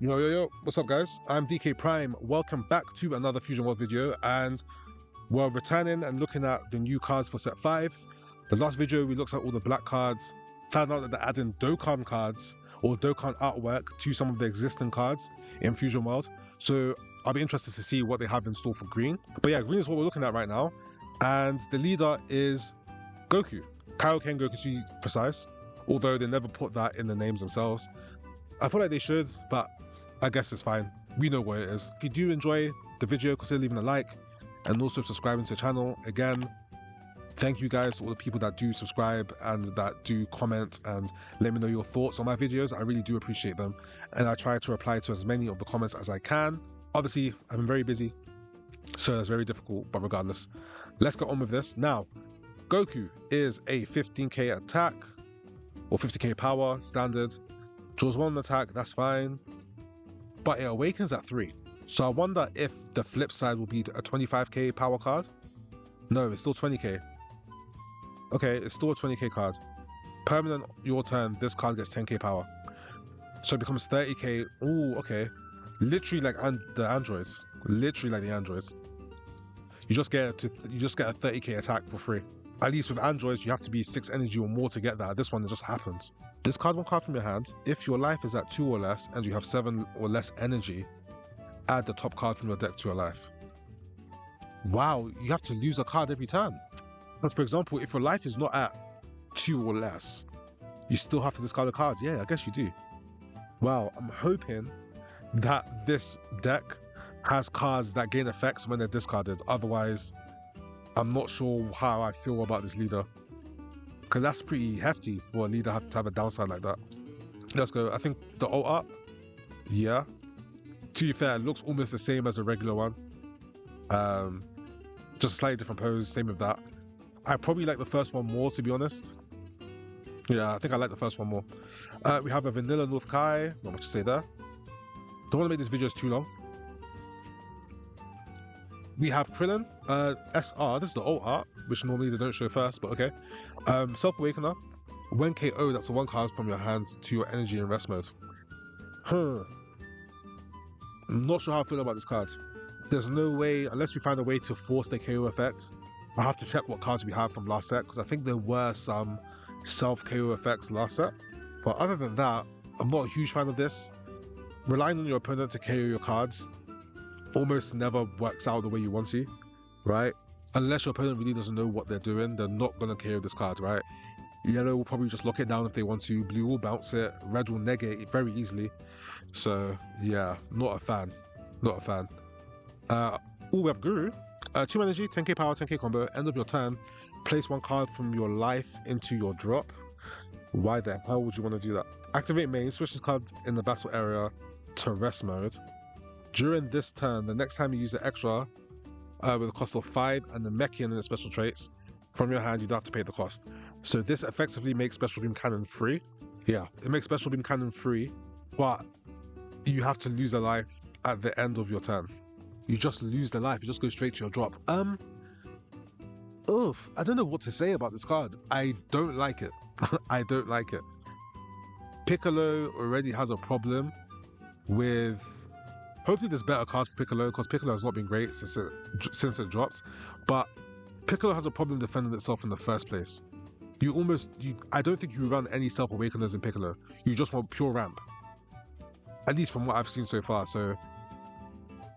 Yo, what's up, guys? I'm DK Prime. Welcome back to another Fusion World video, and we're returning and looking at the new cards for set 5. The last video, we looked at all the black cards, found out that they're adding Dokkan cards or Dokkan artwork to some of the existing cards in Fusion World. So I'll be interested to see what they have in store for green. But yeah, green is what we're looking at right now, and the leader is Goku. Kaioken Goku, to be precise, although they never put that in the names themselves. I feel like they should, but I guess it's fine. We know what it is. If you do enjoy the video, consider leaving a like and also subscribing to the channel. Again, thank you guys to all the people that do subscribe and that do comment and let me know your thoughts on my videos. I really do appreciate them, and I try to reply to as many of the comments as I can. Obviously, I've been very busy, so that's very difficult, but regardless, let's get on with this. Now, Goku is a 15k attack or 50k power standard. Draws 1 attack, that's fine, but it awakens at 3. So I wonder if the flip side will be a 25k power card. No, it's still 20k. Okay, it's still a 20k card. Permanent, your turn, this card gets 10k power. So it becomes 30k. Ooh, okay. Literally like the androids. Literally like the androids. You just get a 30k attack for free. At least with androids, you have to be 6 energy or more to get that. This one, it just happens. Discard 1 card from your hand. If your life is at 2 or less and you have 7 or less energy, add the top card from your deck to your life. Wow, you have to lose a card every turn. Because for example, if your life is not at 2 or less, you still have to discard a card. Yeah, I guess you do. Wow, I'm hoping that this deck has cards that gain effects when they're discarded. Otherwise, I'm not sure how I feel about this leader, because that's pretty hefty for a leader to have a downside like that. Let's go. I think the alt art, yeah. To be fair, it looks almost the same as a regular one. Just a slightly different pose, same with that. I probably like the first one more, to be honest. Yeah, I think I like the first one more. We have a vanilla North Kai, not much to say there. Don't want to make this video too long. We have Krillin, SR, this is the alt art, which normally they don't show first, but okay. Self-Awakener, when KO'd up to 1 card from your hands to your energy in rest mode. I'm not sure how I feel about this card. There's no way, unless we find a way to force the KO effect. I have to check what cards we have from last set, because I think there were some self-KO effects last set. But other than that, I'm not a huge fan of this. Relying on your opponent to KO your cards almost never works out the way you want to, right? Unless your opponent really doesn't know what they're doing, they're not going to KO this card, right? Yellow will probably just lock it down if they want to, blue will bounce it, red will negate it very easily. So yeah, not a fan. Not a fan. We have Guru. 2 energy, 10k power, 10k combo, end of your turn, place 1 card from your life into your drop. Why the hell would you want to do that? Activate main, switch this card in the battle area to rest mode. During this turn, the next time you use an extra with a cost of 5 and the Mechian and the special traits from your hand, you don't have to pay the cost. So this effectively makes Special Beam Cannon free. Yeah, it makes Special Beam Cannon free, but you have to lose a life at the end of your turn. You just lose the life, you just go straight to your drop. Oof, I don't know what to say about this card. I don't like it. I don't like it. Piccolo already has a problem with... Hopefully there's better cards for Piccolo, because Piccolo has not been great since it dropped. But Piccolo has a problem defending itself in the first place. I don't think you run any Self-Awakeners in Piccolo. You just want pure ramp. At least from what I've seen so far. So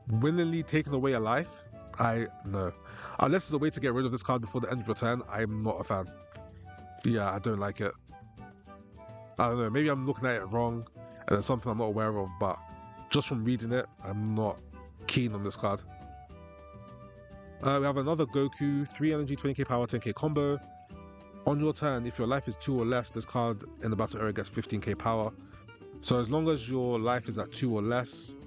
willingly taking away a life, no. Unless there's a way to get rid of this card before the end of your turn, I'm not a fan. Yeah, I don't like it. I don't know, maybe I'm looking at it wrong and there's something I'm not aware of, but just from reading it, I'm not keen on this card. We have another Goku, 3 energy, 20k power, 10k combo. On your turn, if your life is 2 or less, this card in the battle area gets 15k power. So as long as your life is at 2 or less,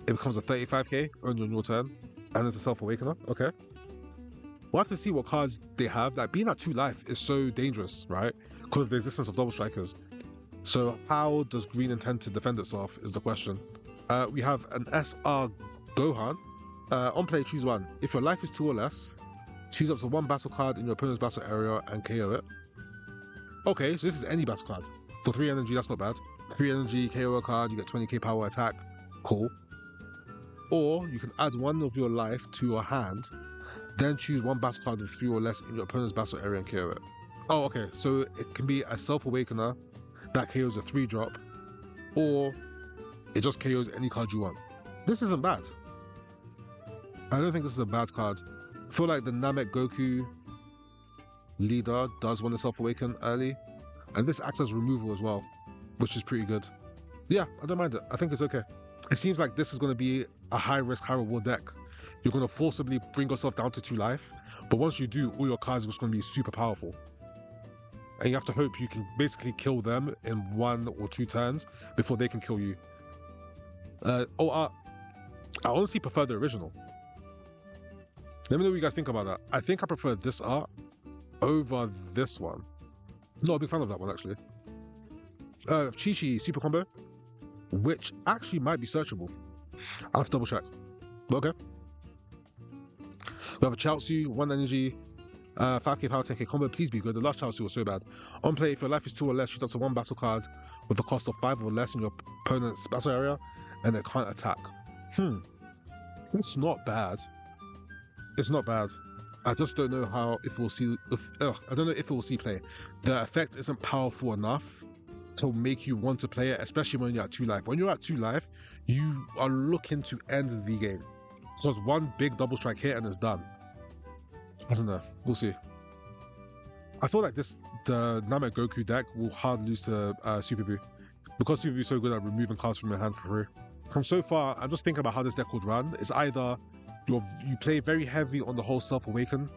it becomes a 35k only on your turn, and it's a Self-Awakener. Okay. We'll have to see what cards they have. Like, being at 2 life is so dangerous, right? Because of the existence of double strikers. So how does green intend to defend itself is the question. We have an SR Gohan. On play, choose 1. If your life is 2 or less, choose up to 1 battle card in your opponent's battle area and KO it. Okay, so this is any battle card. For 3 energy, that's not bad. 3 energy, KO a card, you get 20k power attack. Cool. Or you can add 1 of your life to your hand, then choose 1 battle card with 3 or less in your opponent's battle area and KO it. Oh, okay, so it can be a Self-Awakener that KOs a 3-drop, or it just KOs any card you want. This isn't bad. I don't think this is a bad card. I feel like the Namek Goku leader does want to Self-Awaken early, and this acts as removal as well, which is pretty good. Yeah, I don't mind it. I think it's okay. It seems like this is going to be a high-risk, high-reward deck. You're going to forcibly bring yourself down to 2 life, but once you do, all your cards are just going to be super powerful. And you have to hope you can basically kill them in 1 or 2 turns before they can kill you. I honestly prefer the original. Let me know what you guys think about that. I think I prefer this art over this one. Not a big fan of that one, actually. Chi-Chi super combo, which actually might be searchable. I'll have to double check. But okay. We have a Chaozu, 1 energy, 5k power, 10k combo. Please be good. The last Chaozu was so bad. On play, if your life is 2 or less, shoot up to 1 battle card with the cost of 5 or less in your opponent's battle area, and it can't attack. It's not bad. It's not bad. I just don't know how if we'll see. I don't know if it will see play. The effect isn't powerful enough to make you want to play it, especially when you're at 2 life. When you're at 2 life, you are looking to end the game. Because 1 big double strike hit and it's done. I don't know. We'll see. I feel like the Namek Goku deck will hard lose to Super Buu, because Super Buu is so good at removing cards from your hand for free. From so far, I'm just thinking about how this deck would run. It's either you play very heavy on the whole Self-Awaken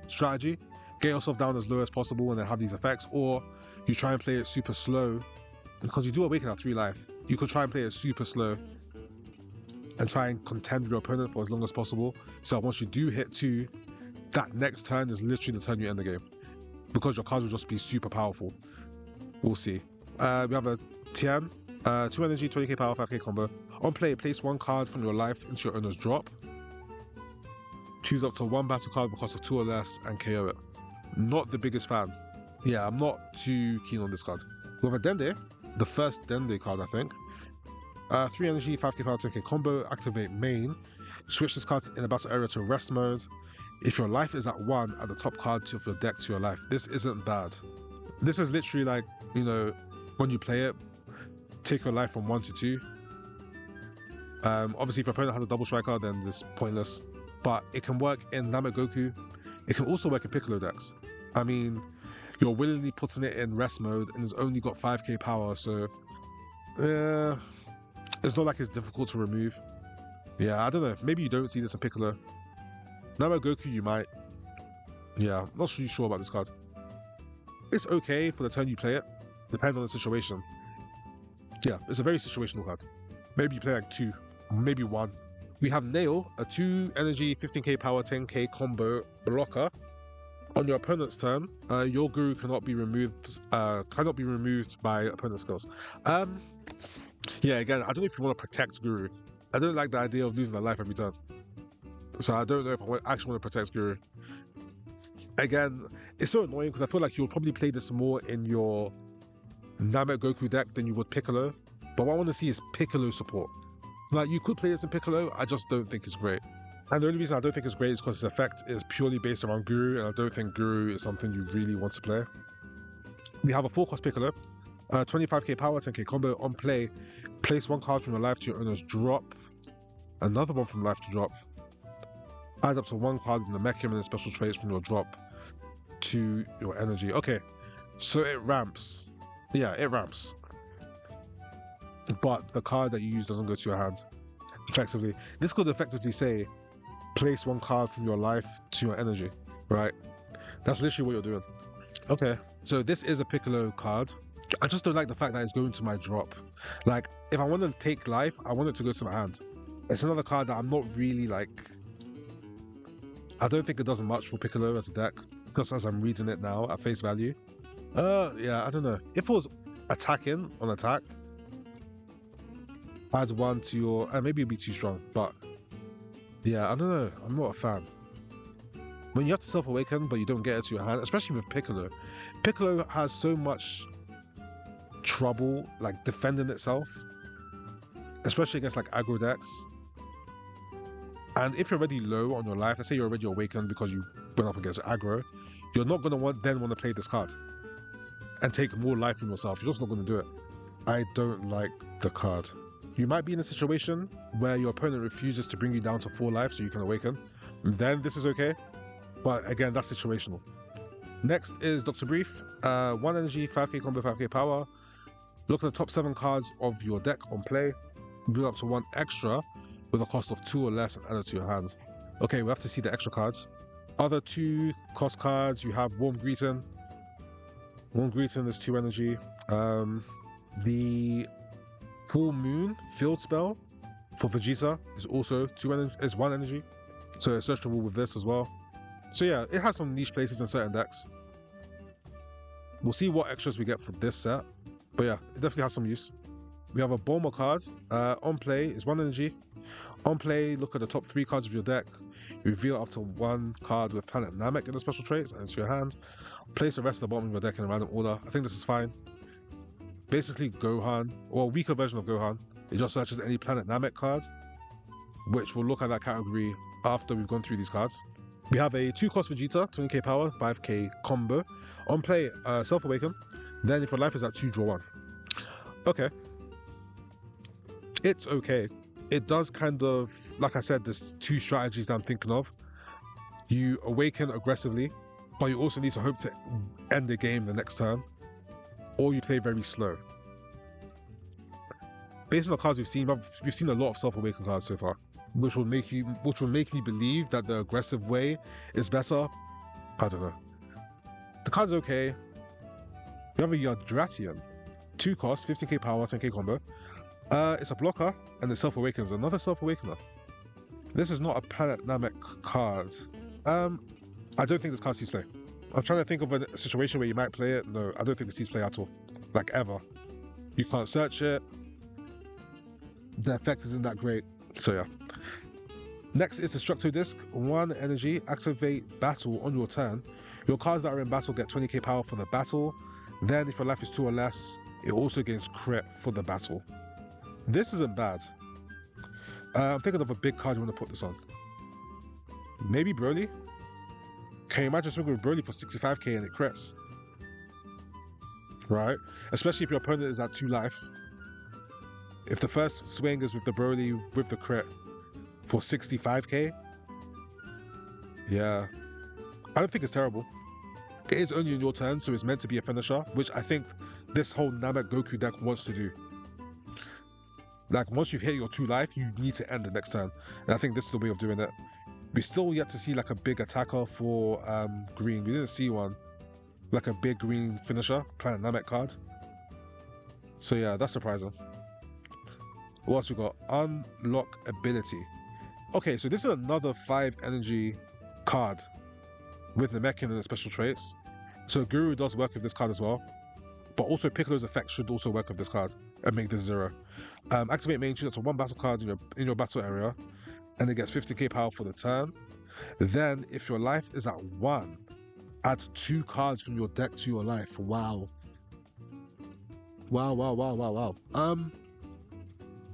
strategy, get yourself down as low as possible and then have these effects, or you try and play it super slow, because you do awaken at 3 life. You could try and play it super slow and try and contend with your opponent for as long as possible, so once you do hit 2, that next turn is literally the turn you end the game, because your cards will just be super powerful. We'll see. We have a Tian, 2 energy, 20k power, 5k combo. On play, place 1 card from your life into your owner's drop. Choose up to 1 battle card with a cost of 2 or less and KO it. Not the biggest fan. Yeah, I'm not too keen on this card. We have a Dende, the first Dende card, I think. 3 energy, 5k power, 10k combo. Activate main. Switch this card in the battle area to rest mode. If your life is at 1, add the top card of your deck to your life. This isn't bad. This is literally like, you know, when you play it, take your life from 1 to 2. Obviously, if your opponent has a double striker, then it's pointless. But it can work in Namek Goku. It can also work in Piccolo decks. I mean, you're willingly putting it in rest mode, and it's only got 5k power, so it's not like it's difficult to remove. Yeah, I don't know. Maybe you don't see this in Piccolo. Namek Goku, you might. Yeah, not really sure about this card. It's okay for the turn you play it, depending on the situation. Yeah, it's a very situational card. Maybe you play like 2, maybe 1. We have Nail, a 2 energy, 15k power, 10k combo blocker. On your opponent's turn, your Guru cannot be removed by opponent's skills. Yeah, again, I don't know if you want to protect Guru. I don't like the idea of losing a life every turn. So I don't know if I actually want to protect Guru. Again, it's so annoying because I feel like you'll probably play this more in your Namek Goku deck than you would Piccolo. But what I want to see is Piccolo support. Like, you could play this in Piccolo, I just don't think it's great. And the only reason I don't think it's great is because its effect is purely based around Guru, and I don't think Guru is something you really want to play. We have a 4-cost Piccolo, 25k power, 10k combo. On play, place 1 card from your life to your owner's drop, another one from life to drop. Add up to 1 card in the Mechium and the special traits from your drop to your energy. Okay, so it ramps. Yeah, it ramps. But the card that you use doesn't go to your hand, effectively. This could effectively say, place 1 card from your life to your energy, right? That's literally what you're doing. Okay, so this is a Piccolo card. I just don't like the fact that it's going to my drop. Like, if I want to take life, I want it to go to my hand. It's another card that I'm not really like... I don't think it does much for Piccolo as a deck, just as I'm reading it now at face value. Yeah, I don't know. If it was attacking on attack, add 1 to your... maybe it'd be too strong, but... yeah, I don't know. I'm not a fan. When you have to Self-Awaken, but you don't get it to your hand, especially with Piccolo. Piccolo has so much trouble like defending itself, especially against like aggro decks. And if you're already low on your life, let's say you're already awakened because you went up against aggro, you're not going to then want to play this card and take more life from yourself. You're just not going to do it. I don't like the card. You might be in a situation where your opponent refuses to bring you down to 4 life so you can awaken. Then this is okay. But again, that's situational. Next is Dr. Brief. 1 energy, 5k combo, 5k power. Look at the top 7 cards of your deck on play. Build up to 1 extra with a cost of 2 or less and add it to your hand. Okay, we have to see the extra cards. Other 2 cost cards, you have Warm Greeting. Warm Greeting is 2 energy. The Full Moon Field Spell for Vegeta is also 1 energy. So it's searchable with this as well. So yeah, it has some niche places in certain decks. We'll see what extras we get for this set. But yeah, it definitely has some use. We have a Bulma card. On play is 1 energy. On play, look at the top 3 cards of your deck. Reveal up to 1 card with Planet Namek in the special traits and into your hand. Place the rest of the bottom of your deck in a random order. I think this is fine. Basically Gohan, or a weaker version of Gohan. It just searches any Planet Namek card, which will look at that category after we've gone through these cards. We have a 2-cost Vegeta, 20k power, 5k combo. On play, Self-Awaken. Then if your life is at 2, draw 1. Okay. It's okay. It does kind of, like I said, there's 2 strategies that I'm thinking of. You awaken aggressively, but you also need to hope to end the game the next turn. Or you play very slow. Based on the cards we've seen a lot of Self-Awaken cards so far, which will make me believe that the aggressive way is better. I don't know. The card's okay. We have a Yadratian, 2 cost, 15k power, 10k combo. It's a blocker and it Self-Awakens, another Self-Awakener. This is not a Planet Namek card. I don't think this card sees play. I'm trying to think of a situation where you might play it. No, I don't think it sees play at all. Like ever. You can't search it. The effect isn't that great. So yeah. Next is Destructo Disc. 1 energy. Activate battle on your turn. Your cards that are in battle get 20k power for the battle. Then if your life is 2 or less, it also gains crit for the battle. This isn't bad. I'm thinking of a big card you want to put this on. Maybe Broly? Can you imagine swinging with Broly for 65k and it crits? Right? Especially if your opponent is at 2 life. If the first swing is with the Broly with the crit for 65k, yeah. I don't think it's terrible. It is only in your turn, so it's meant to be a finisher, which I think this whole Namek Goku deck wants to do. Like, once you've hit your 2 life, you need to end the next turn. And I think this is the way of doing it. We still yet to see like a big attacker for green. We didn't see one. Like a big green finisher, Planet Namek card. So yeah, that's surprising. What else we got? Unlock ability. Okay, so this is another 5 energy card with Namekian and the special traits. So Guru does work with this card as well. But also Piccolo's effect should also work with this card and make this 0. Activate main, choose up to 1 battle card in your battle area. And it gets 50k power for the turn. Then, if your life is at 1, add 2 cards from your deck to your life. Wow. Wow.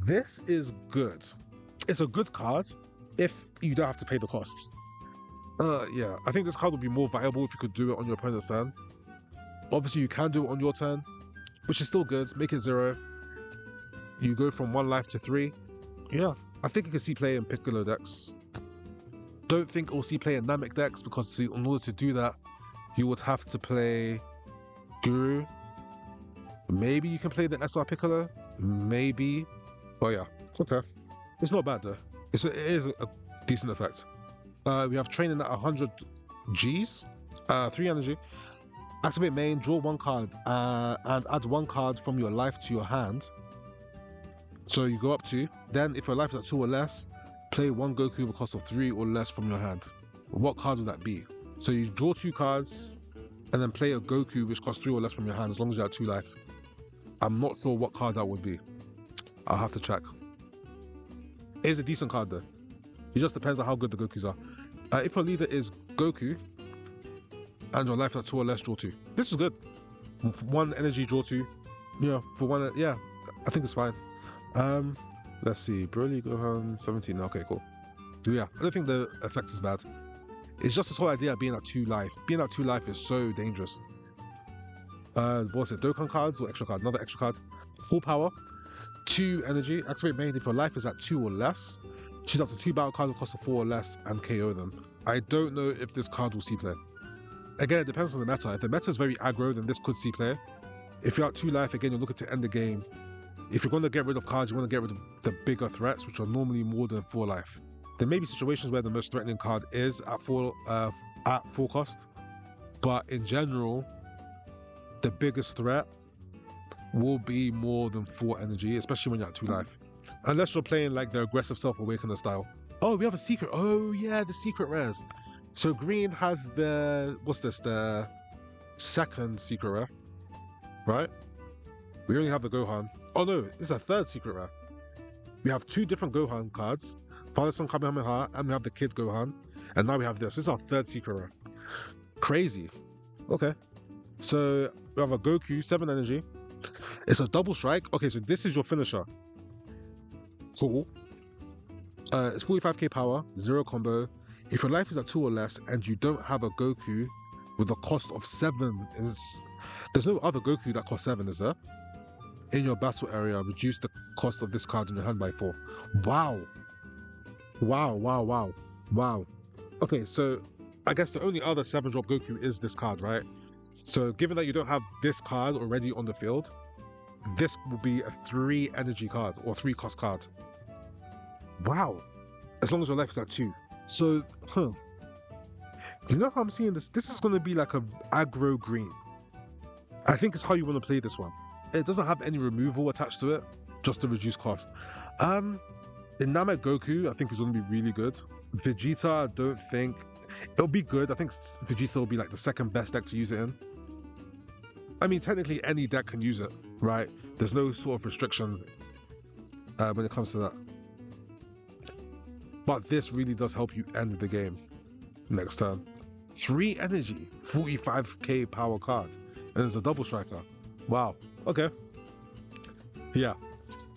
This is good. It's a good card if you don't have to pay the costs. Yeah, I think this card would be more viable if you could do it on your opponent's turn. Obviously, you can do it on your turn, which is still good. Make it 0. You go from 1 life to 3. Yeah. I think you can see play in Piccolo decks. Don't think we'll see play in Namek decks because in order to do that, you would have to play Guru. Maybe you can play the SR Piccolo. Maybe. But yeah, it's okay. It's not bad though. It is a decent effect. We have training at 100 Gs. 3 energy. Activate main, draw 1 card and add 1 card from your life to your hand. So you go up to, then if your life is at 2 or less, play 1 Goku with a cost of 3 or less from your hand. What card would that be? So you draw 2 cards and then play a Goku which costs 3 or less from your hand as long as you're at 2 life. I'm not sure what card that would be. I'll have to check. It is a decent card though. It just depends on how good the Gokus are. If your leader is Goku and your life is at 2 or less, draw 2. This is good. 1 energy, draw 2. Yeah, for one, yeah, I think it's fine. Let's see, Broly Gohan 17. Okay, cool. Yeah, I don't think the effect is bad. It's just this whole idea of being at 2 life. Being at 2 life is so dangerous. What's it? Dokkan cards or extra card? Another extra card. Full power, 2 energy. Activate main if your life is at 2 or less. Choose up to 2 battle cards with cost of 4 or less and KO them. I don't know if this card will see play. Again, it depends on the meta. If the meta is very aggro, then this could see play. If you're at 2 life, again, you're looking to end the game. If you're going to get rid of cards, you want to get rid of the bigger threats, which are normally more than 4 life. There may be situations where the most threatening card is at full cost, but in general, the biggest threat will be more than 4 energy, especially when you're at 2 life. Unless you're playing like the aggressive Self-Awakener style. Oh, we have a secret. Oh yeah, the secret rares. So green has the, what's this? The second secret rare, right? We only have the Gohan. Oh no, this is a third secret rare. We have 2 different Gohan cards. Father Son Kamehameha, and we have the Kid Gohan. And now we have this. This is our third secret rare. Crazy. Okay. So we have a Goku, 7 energy. It's a double strike. Okay, so this is your finisher. Cool. It's 45k power, 0 combo. If your life is at 2 or less and you don't have a Goku with a cost of 7, there's no other Goku that costs 7, is there? In your battle area, reduce the cost of this card in your hand by 4. Wow. Wow, wow, wow, wow. Okay, so I guess the only other 7-drop Goku is this card, right? So given that you don't have this card already on the field, this will be a 3 energy card or 3 cost card. Wow. As long as your life is at 2. So, you know how I'm seeing this? This is going to be like a aggro green. I think it's how you want to play this one. It doesn't have any removal attached to it, just the reduced cost. In Namek Goku, I think is going to be really good. Vegeta, I don't think it'll be good. I think Vegeta will be like the second best deck to use it in. I mean, technically any deck can use it, right? There's no sort of restriction when it comes to that. But this really does help you end the game next turn. 3 energy, 45k power card, and it's a double striker. Wow. Okay. Yeah.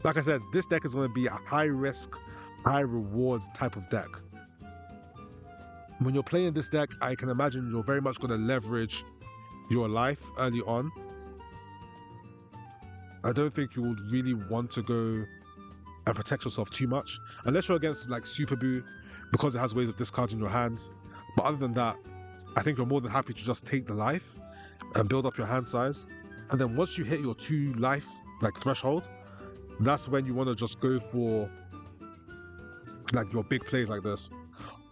Like I said, this deck is going to be a high risk, high reward type of deck. When you're playing this deck, I can imagine you're very much going to leverage your life early on. I don't think you would really want to go and protect yourself too much, unless you're against like Super Buu, because it has ways of discarding your hand. But other than that, I think you're more than happy to just take the life and build up your hand size. And then once you hit your 2 life like threshold, that's when you want to just go for like your big plays like this.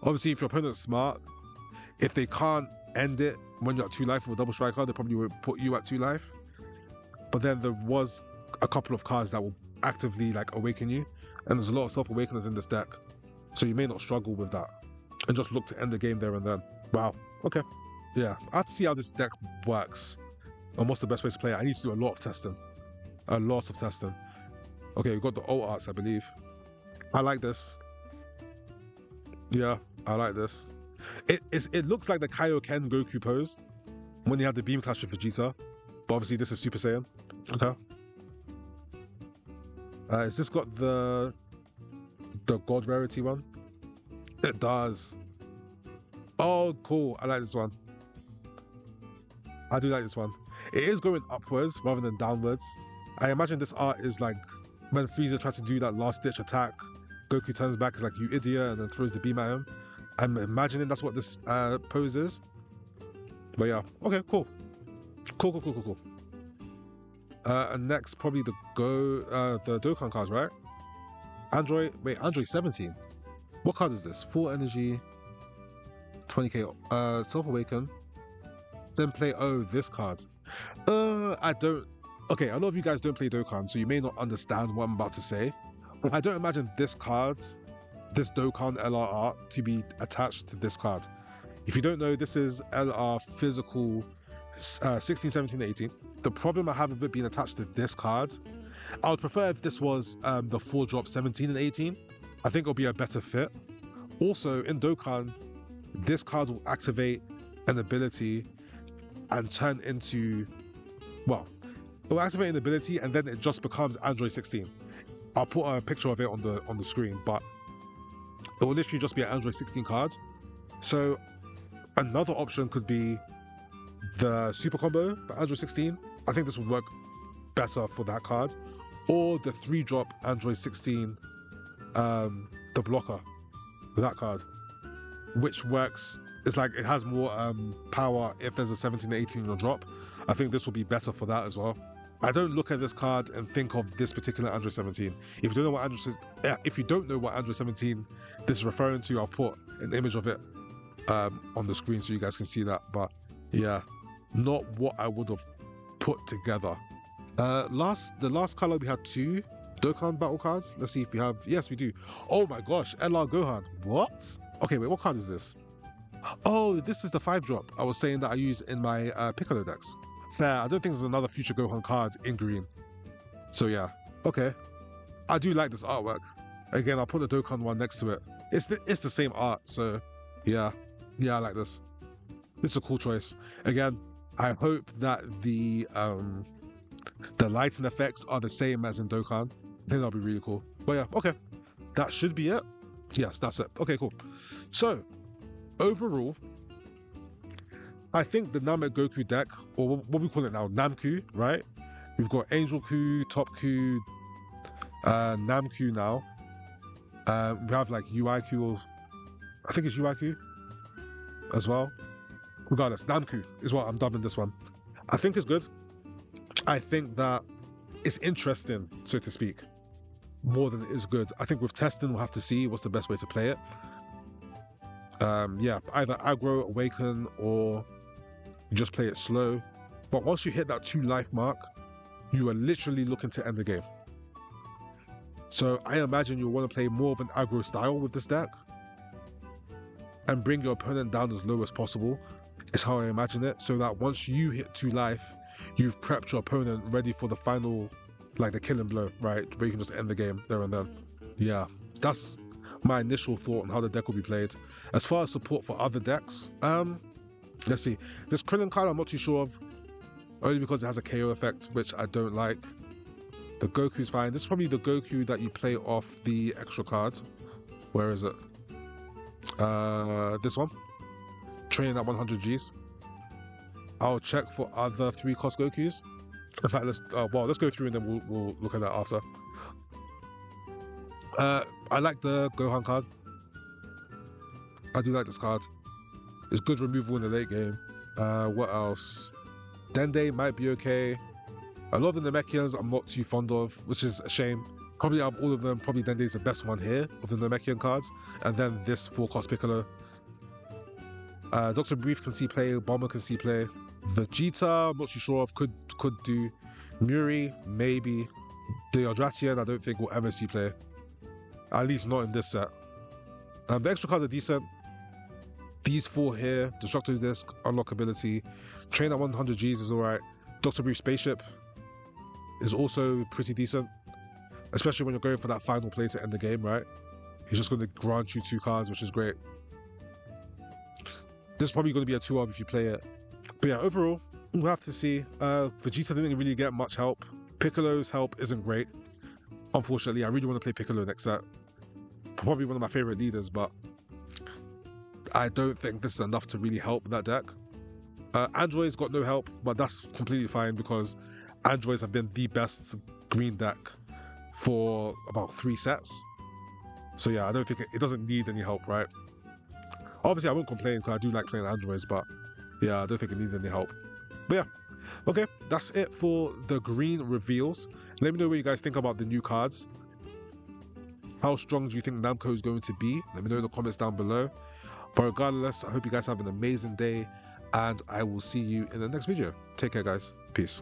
Obviously, if your opponent's smart, if they can't end it when you're at 2 life with a double striker, they probably won't put you at 2 life. But then there was a couple of cards that will actively like awaken you, and there's a lot of Self-Awakeners in this deck, so you may not struggle with that and just look to end the game there and then. Wow. Okay. Yeah, I have to see how this deck works and what's the best way to play it. I need to do a lot of testing. Okay, we've got the alt arts, I believe. I like this. Yeah, I like this. It looks like the Kaioken Goku pose when he had the beam clash with Vegeta, but obviously this is Super Saiyan. Okay. Has this got the God Rarity one? It does. Oh, cool. I like this one. I do like this one. It is going upwards rather than downwards. I imagine this art is like when Frieza tries to do that last ditch attack, Goku turns back, is like, you idiot, and then throws the beam at him. I'm imagining that's what this pose is. But yeah, okay, cool. Cool. And next, probably the Dokkan cards, right? Android 17. What card is this? 4 energy, 20k, Self-Awaken. Then play, this card. I don't, okay, a lot of you guys don't play Dokkan, so you may not understand what I'm about to say. I don't imagine this card, this Dokkan LR art, to be attached to this card. If you don't know, this is LR physical 16, 17, 18. The problem I have with it being attached to this card, I would prefer if this was the 4-drop 17 and 18. I think it'll be a better fit. Also, in Dokkan, this card will activate an ability and turn into, well, It'll activate an ability and then it just becomes Android 16. I'll put a picture of it on the screen, but it will literally just be an Android 16 card. So another option could be the super combo for Android 16. I think this would work better for that card, or the 3-drop Android 16, the blocker for that card, which works. It's like it has more power if there's a 17 or 18 in your drop. I think this will be better for that as well. I don't look at this card and think of this particular Android 17. If you don't know what Android 17 this is referring to, I'll put an image of it on the screen so you guys can see that. But yeah, not what I would have put together. The last color, we had 2 Dokkan battle cards. Let's see if we have. Yes, we do. Oh my gosh, LR Gohan. What? Okay, wait, what card is this? Oh, this is the 5-drop I was saying that I use in my Piccolo decks. Fair. I don't think there's another Future Gohan card in green. So yeah, okay. I do like this artwork. Again, I'll put the Dokkan one next to it. It's the same art, so yeah, I like this. This is a cool choice. Again, I hope that the lighting effects are the same as in Dokkan. I think that'll be really cool. But yeah, okay, that should be it. Yes, that's it. Okay, cool. So overall, I think the Namek Goku deck, or what we call it now, Namku, right? We've got Angel Ku, Top Ku, Namku now. We have like UIQ, I think it's UIQ as well. Regardless, Namku is what I'm dubbing this one. I think it's good. I think that it's interesting, so to speak, more than it is good. I think with testing, we'll have to see what's the best way to play it. Yeah, either aggro, awaken, or you just play it slow. But once you hit that 2 life mark, you are literally looking to end the game. So I imagine you'll want to play more of an aggro style with this deck and bring your opponent down as low as possible, is how I imagine it, so that once you hit 2 life, you've prepped your opponent ready for the final, like the killing blow, right? Where you can just end the game there and then. Yeah, that's my initial thought on how the deck will be played. As far as support for other decks, let's see. This Krillin card I'm not too sure of, only because it has a KO effect, which I don't like. The Goku's fine. This is probably the Goku that you play off the extra card. Where is it? This one. Training at 100 Gs. I'll check for other 3-cost Gokus. In fact, let's go through and then we'll look at that after. I like the Gohan card. I do like this card. It's good removal in the late game. What else? Dende might be okay. A lot of the Namekians I'm not too fond of, which is a shame. Probably out of all of them, probably Dende is the best one here of the Namekian cards. And then this 4-cost Piccolo. Dr. Brief can see play, Bomber can see play. Vegeta, I'm not too sure of, could do. Muri, maybe. Deodratian, I don't think will ever see play. At least not in this set. The extra cards are decent. These 4 here, Destructo Disc, Unlockability, Train at 100 Gs is alright. Dr. Brief Spaceship is also pretty decent, especially when you're going for that final play to end the game, right? He's just going to grant you 2 cards, which is great. This is probably going to be a 2-up if you play it. But yeah, overall, we'll have to see. Vegeta didn't really get much help. Piccolo's help isn't great. Unfortunately, I really want to play Piccolo next set. Probably one of my favorite leaders, but I don't think this is enough to really help that deck. Android's got no help, but that's completely fine because Androids have been the best green deck for about 3 sets. So yeah, I don't think it doesn't need any help, right? Obviously, I won't complain because I do like playing Androids, but yeah, I don't think it needs any help. But yeah, okay, that's it for the green reveals. Let me know what you guys think about the new cards. How strong do you think Namco is going to be? Let me know in the comments down below. But regardless, I hope you guys have an amazing day, and I will see you in the next video. Take care, guys. Peace.